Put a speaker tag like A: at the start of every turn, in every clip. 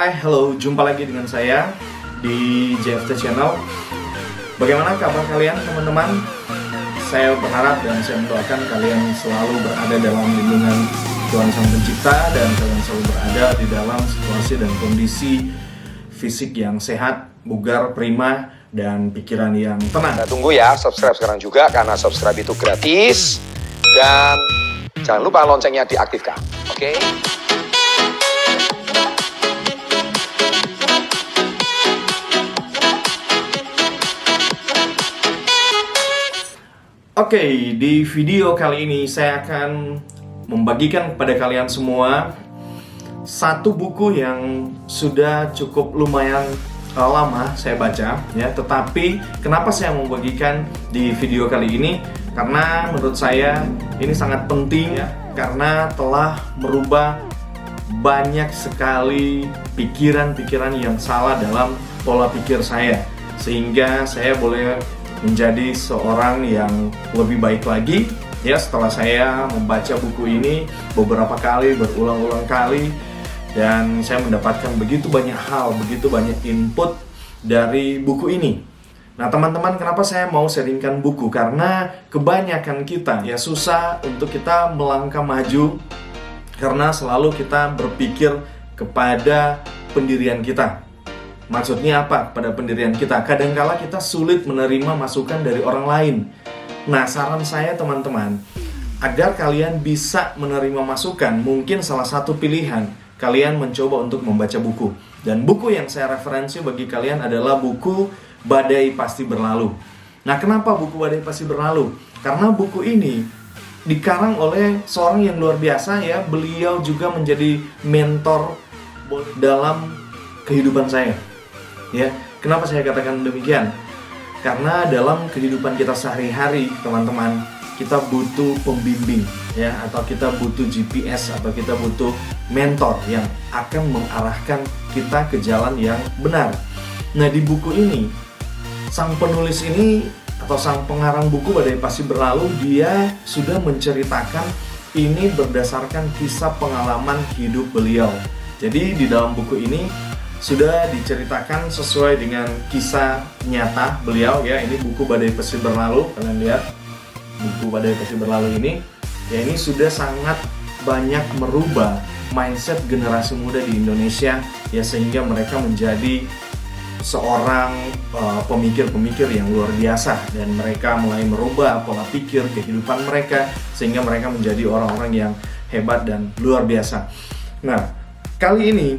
A: Hai, halo, jumpa lagi dengan saya di JFT Channel. Bagaimana kabar kalian teman-teman? Saya berharap dan saya mendoakan kalian selalu berada dalam lindungan Tuhan Sang Pencipta dan kalian selalu berada di dalam situasi dan kondisi fisik yang sehat, bugar, prima, dan pikiran yang tenang.
B: Nah, tunggu ya, subscribe sekarang juga karena subscribe itu gratis. Dan jangan lupa loncengnya diaktifkan, oke?
A: Oke, di video kali ini saya akan membagikan kepada kalian semua satu buku yang sudah cukup lumayan lama saya baca ya, tetapi kenapa saya membagikan di video kali ini? Karena menurut saya ini sangat penting ya, karena telah merubah banyak sekali pikiran-pikiran yang salah dalam pola pikir saya, sehingga saya boleh menjadi seorang yang lebih baik lagi ya setelah saya membaca buku ini beberapa kali, berulang-ulang kali, dan saya mendapatkan begitu banyak hal, begitu banyak input dari buku ini. Nah teman-teman, kenapa saya mau sharingkan buku? Karena kebanyakan kita ya susah untuk kita melangkah maju karena selalu kita berpikir kepada pendirian kita. Maksudnya apa? Pada pendirian kita. Kadangkala kita sulit menerima masukan dari orang lain. Nah, saran saya teman-teman, agar kalian bisa menerima masukan, mungkin salah satu pilihan kalian mencoba untuk membaca buku. Dan buku yang saya referensi bagi kalian adalah buku Badai Pasti Berlalu. Nah, kenapa buku Badai Pasti Berlalu? Karena buku ini dikarang oleh seorang yang luar biasa ya. Beliau juga menjadi mentor dalam kehidupan saya. Ya, kenapa saya katakan demikian? Karena dalam kehidupan kita sehari-hari, teman-teman, kita butuh pembimbing, ya, atau kita butuh GPS, atau kita butuh mentor yang akan mengarahkan kita ke jalan yang benar. Nah, di buku ini, sang penulis ini atau sang pengarang buku Badai Pasti Berlalu, dia sudah menceritakan ini berdasarkan kisah pengalaman hidup beliau. Jadi di dalam buku ini sudah diceritakan sesuai dengan kisah nyata beliau ya. Ini buku Badai Pasti Berlalu, kalian lihat buku Badai Pasti Berlalu ini ya, ini sudah sangat banyak merubah mindset generasi muda di Indonesia ya, sehingga mereka menjadi seorang pemikir-pemikir yang luar biasa, dan mereka mulai merubah pola pikir kehidupan mereka sehingga mereka menjadi orang-orang yang hebat dan luar biasa. Nah, kali ini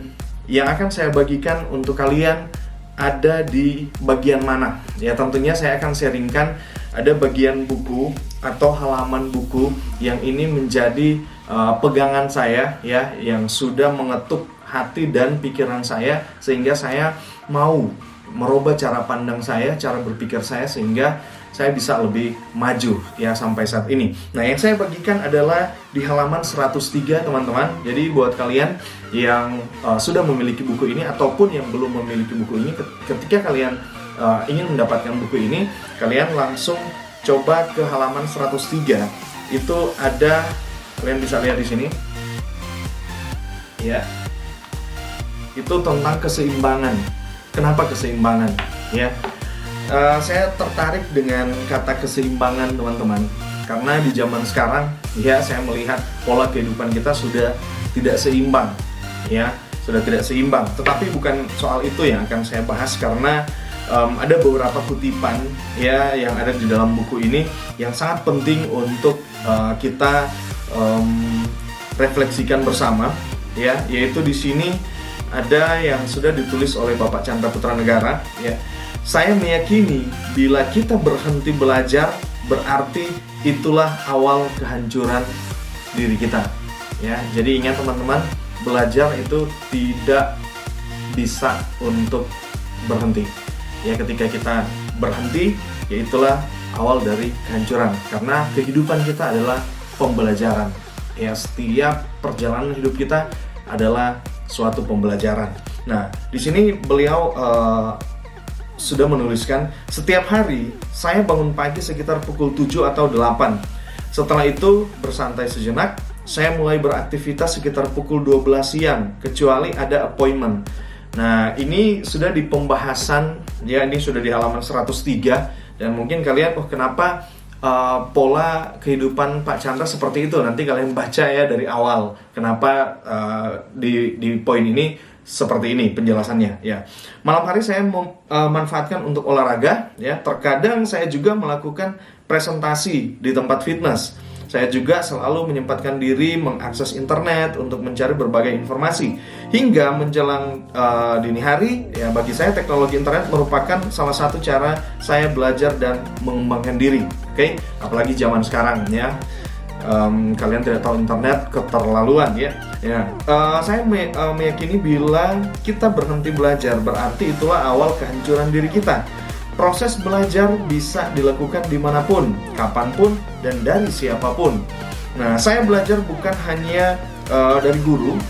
A: yang akan saya bagikan untuk kalian ada di bagian mana? Ya, tentunya saya akan sharingkan ada bagian buku atau halaman buku yang ini menjadi pegangan saya ya, yang sudah mengetuk hati dan pikiran saya, sehingga saya mau merubah cara pandang saya, cara berpikir saya, sehingga saya bisa lebih maju ya sampai saat ini. Nah, yang saya bagikan adalah di halaman 103 teman-teman. Jadi buat kalian yang sudah memiliki buku ini ataupun yang belum memiliki buku ini, ketika kalian ingin mendapatkan buku ini, kalian langsung coba ke halaman 103. Itu ada, kalian bisa lihat di sini ya, itu tentang keseimbangan. Kenapa keseimbangan ya? Saya tertarik dengan kata keseimbangan teman-teman, karena di zaman sekarang ya, saya melihat pola kehidupan kita sudah tidak seimbang ya, sudah tidak seimbang. Tetapi bukan soal itu yang akan saya bahas, karena ada beberapa kutipan ya yang ada di dalam buku ini yang sangat penting untuk kita refleksikan bersama ya, yaitu di sini ada yang sudah ditulis oleh Bapak Chandra Putra Negara ya. Saya meyakini bila kita berhenti belajar, berarti itulah awal kehancuran diri kita ya. Jadi ingat teman-teman, belajar itu tidak bisa untuk berhenti ya. Ketika kita berhenti, ya itulah awal dari kehancuran, karena kehidupan kita adalah pembelajaran ya. Setiap perjalanan hidup kita adalah suatu pembelajaran. Nah, di sini beliau sudah menuliskan, setiap hari saya bangun pagi sekitar pukul 7 atau 8. Setelah itu bersantai sejenak, saya mulai beraktivitas sekitar pukul 12 siang, kecuali ada appointment. Nah, ini sudah di pembahasan, ya ini sudah di halaman 103, dan mungkin kalian, kenapa pola kehidupan Pak Chandra seperti itu? Nanti kalian baca ya dari awal, kenapa di poin ini seperti ini penjelasannya ya. Malam hari saya memanfaatkan untuk olahraga ya. Terkadang saya juga melakukan presentasi di tempat fitness. Saya juga selalu menyempatkan diri mengakses internet untuk mencari berbagai informasi. Hingga menjelang dini hari, ya bagi saya teknologi internet merupakan salah satu cara saya belajar dan mengembangkan diri. Oke, apalagi zaman sekarang ya. Kalian tidak tahu internet keterlaluan ya. Saya meyakini bila kita berhenti belajar, berarti itulah awal kehancuran diri kita. Proses belajar bisa dilakukan dimanapun, kapanpun, dan dari siapapun. Nah, saya belajar bukan hanya dari guru,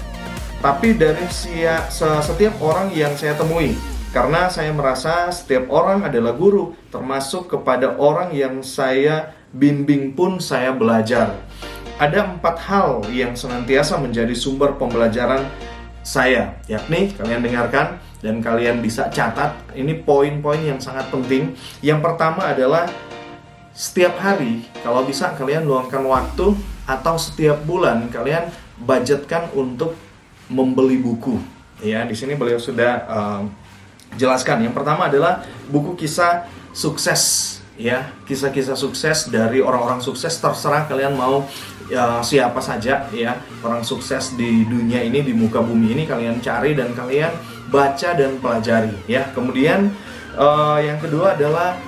A: tapi dari setiap orang yang saya temui. Karena saya merasa setiap orang adalah guru, termasuk kepada orang yang saya bimbing pun saya belajar. Ada 4 hal yang senantiasa menjadi sumber pembelajaran saya, yakni kalian dengarkan dan kalian bisa catat. Ini poin-poin yang sangat penting. Yang pertama adalah setiap hari kalau bisa kalian luangkan waktu, atau setiap bulan kalian budgetkan untuk membeli buku. Ya, di sini beliau sudah jelaskan. Yang pertama adalah buku kisah sukses. Ya, kisah-kisah sukses dari orang-orang sukses, terserah kalian mau siapa saja ya, orang sukses di dunia ini, di muka bumi ini, kalian cari dan kalian baca dan pelajari ya. Kemudian yang kedua adalah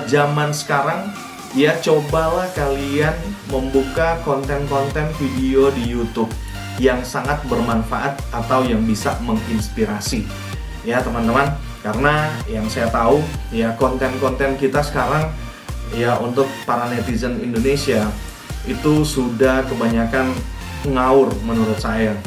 A: zaman sekarang ya, cobalah kalian membuka konten-konten video di YouTube yang sangat bermanfaat atau yang bisa menginspirasi ya teman-teman. Karena yang saya tahu ya, konten-konten kita sekarang ya, untuk para netizen Indonesia itu sudah kebanyakan ngawur menurut saya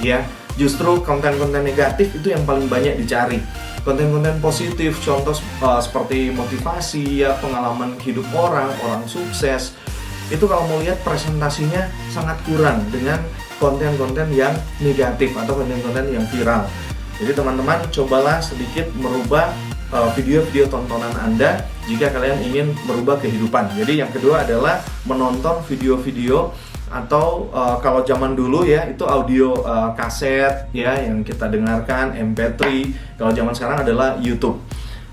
A: ya. Justru konten-konten negatif itu yang paling banyak dicari. Konten-konten positif, contoh seperti motivasi ya, pengalaman hidup orang sukses, itu kalau mau lihat presentasinya sangat kurang dengan konten-konten yang negatif atau konten-konten yang viral. Jadi teman-teman, cobalah sedikit merubah video-video tontonan Anda jika kalian ingin merubah kehidupan. Jadi yang kedua adalah menonton video-video, atau kalau zaman dulu ya itu audio kaset ya yang kita dengarkan, MP3. Kalau zaman sekarang adalah YouTube.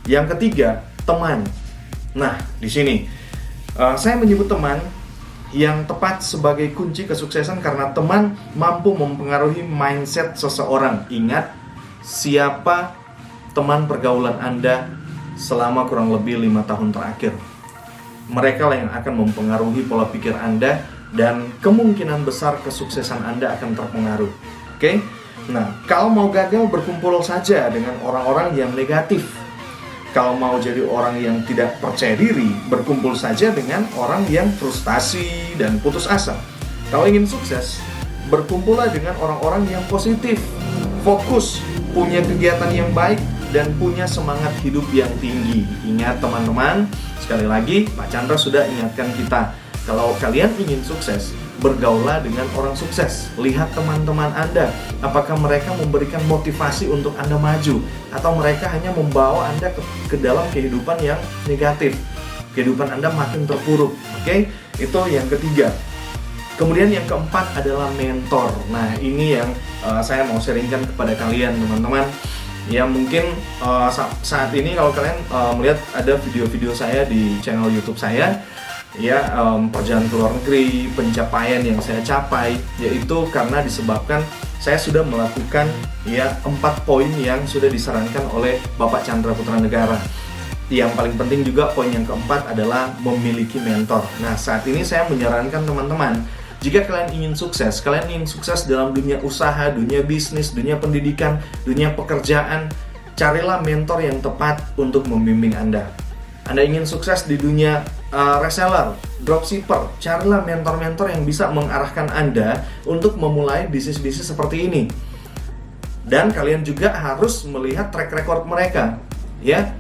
A: Yang ketiga, teman. Nah, di sini saya menyebut teman yang tepat sebagai kunci kesuksesan, karena teman mampu mempengaruhi mindset seseorang. Ingat, siapa teman pergaulan Anda selama kurang lebih 5 tahun terakhir. Mereka lah yang akan mempengaruhi pola pikir Anda, dan kemungkinan besar kesuksesan Anda akan terpengaruh. Oke? Nah, kalau mau gagal, berkumpul saja dengan orang-orang yang negatif. Kalau mau jadi orang yang tidak percaya diri, berkumpul saja dengan orang yang frustasi dan putus asa. Kalau ingin sukses, berkumpullah dengan orang-orang yang positif, fokus, punya kegiatan yang baik, dan punya semangat hidup yang tinggi. Ingat teman-teman, sekali lagi Pak Chandra sudah ingatkan kita, kalau kalian ingin sukses, bergaullah dengan orang sukses. Lihat teman-teman Anda, apakah mereka memberikan motivasi untuk Anda maju, atau mereka hanya membawa Anda ke dalam kehidupan yang negatif. Kehidupan Anda makin terpuruk. Oke? Itu yang ketiga. Kemudian yang keempat adalah mentor. Nah, ini yang saya mau sharingkan kepada kalian teman-teman. Ya mungkin saat ini kalau kalian melihat ada video-video saya di channel YouTube saya, ya perjalanan ke luar negeri, pencapaian yang saya capai, yaitu karena disebabkan saya sudah melakukan ya 4 poin yang sudah disarankan oleh Bapak Chandra Putra Negara. Yang paling penting juga poin yang keempat adalah memiliki mentor. Nah, saat ini saya menyarankan teman-teman, jika kalian ingin sukses dalam dunia usaha, dunia bisnis, dunia pendidikan, dunia pekerjaan, carilah mentor yang tepat untuk membimbing Anda. Anda ingin sukses di dunia reseller, dropshipper, carilah mentor-mentor yang bisa mengarahkan Anda untuk memulai bisnis-bisnis seperti ini. Dan kalian juga harus melihat track record mereka, ya.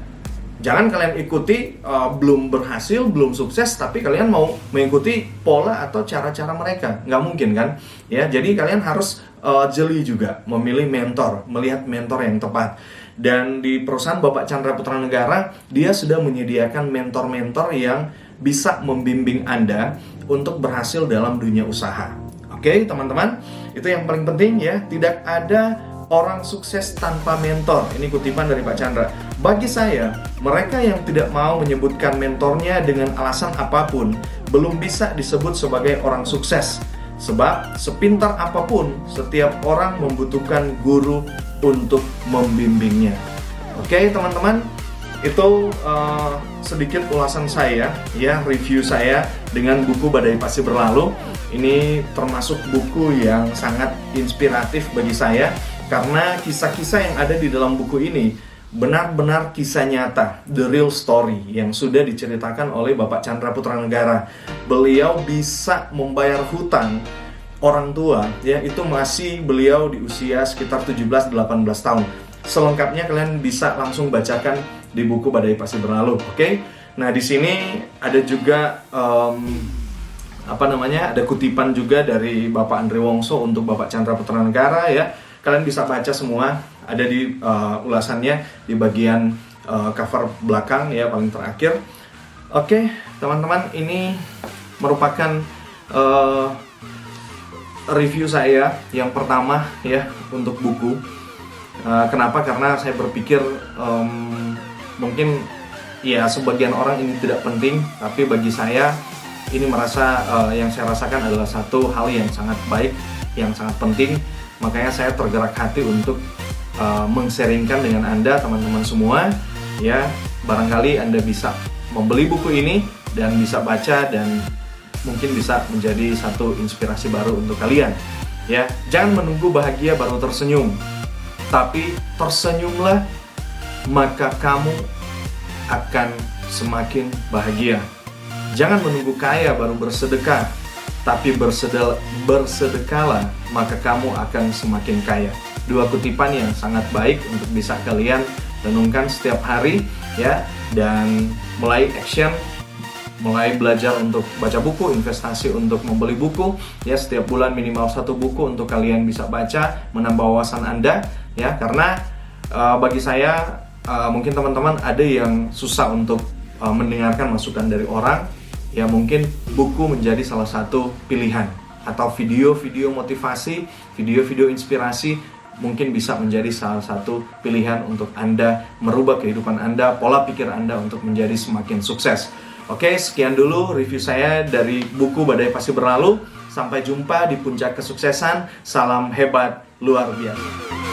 A: Jangan kalian ikuti belum berhasil, belum sukses, tapi kalian mau mengikuti pola atau cara-cara mereka. Nggak mungkin kan? Ya, jadi kalian harus jeli juga memilih mentor, melihat mentor yang tepat. Dan di perusahaan Bapak Chandra Putra Negara, dia sudah menyediakan mentor-mentor yang bisa membimbing Anda untuk berhasil dalam dunia usaha. Oke, teman-teman, itu yang paling penting ya. Tidak ada orang sukses tanpa mentor. Ini kutipan dari Pak Chandra. Bagi saya, mereka yang tidak mau menyebutkan mentornya dengan alasan apapun belum bisa disebut sebagai orang sukses. Sebab sepintar apapun, setiap orang membutuhkan guru untuk membimbingnya. Oke, teman-teman, itu sedikit ulasan saya, ya, review saya dengan buku Badai Pasti Berlalu. Ini termasuk buku yang sangat inspiratif bagi saya, karena kisah-kisah yang ada di dalam buku ini benar-benar kisah nyata, the real story yang sudah diceritakan oleh Bapak Chandra Putra Negara. Beliau bisa membayar hutang orang tua, ya, itu masih beliau di usia sekitar 17-18 tahun. Selengkapnya kalian bisa langsung bacakan di buku Badai Pasti Berlalu, oke? Nah, di sini ada juga ada kutipan juga dari Bapak Andre Wongso untuk Bapak Chandra Putra Negara, ya. Kalian bisa baca semua, ada di ulasannya di bagian cover belakang, ya, paling terakhir. Oke, teman-teman, ini merupakan review saya yang pertama, ya, untuk buku. Kenapa? Karena saya berpikir mungkin ya sebagian orang ini tidak penting, tapi bagi saya ini yang saya rasakan adalah satu hal yang sangat baik, yang sangat penting. Makanya saya tergerak hati untuk meng-sharingkan dengan Anda, teman-teman semua, ya. Barangkali Anda bisa membeli buku ini dan bisa baca, dan mungkin bisa menjadi satu inspirasi baru untuk kalian, ya. Jangan menunggu bahagia baru tersenyum, tapi tersenyumlah, maka kamu akan semakin bahagia. Jangan menunggu kaya baru bersedekah, tapi bersedekahlah, maka kamu akan semakin kaya. Dua kutipan yang sangat baik untuk bisa kalian renungkan setiap hari, ya. Dan mulai action, mulai belajar untuk baca buku, investasi untuk membeli buku, ya, setiap bulan minimal 1 buku untuk kalian bisa baca, menambah wawasan Anda, ya. Karena bagi saya mungkin teman-teman ada yang susah untuk mendengarkan masukan dari orang, ya, mungkin buku menjadi salah satu pilihan, atau video-video motivasi, video-video inspirasi mungkin bisa menjadi salah satu pilihan untuk Anda merubah kehidupan Anda, pola pikir Anda untuk menjadi semakin sukses. Oke, sekian dulu review saya dari buku Badai Pasti Berlalu. Sampai jumpa di puncak kesuksesan. Salam hebat luar biasa.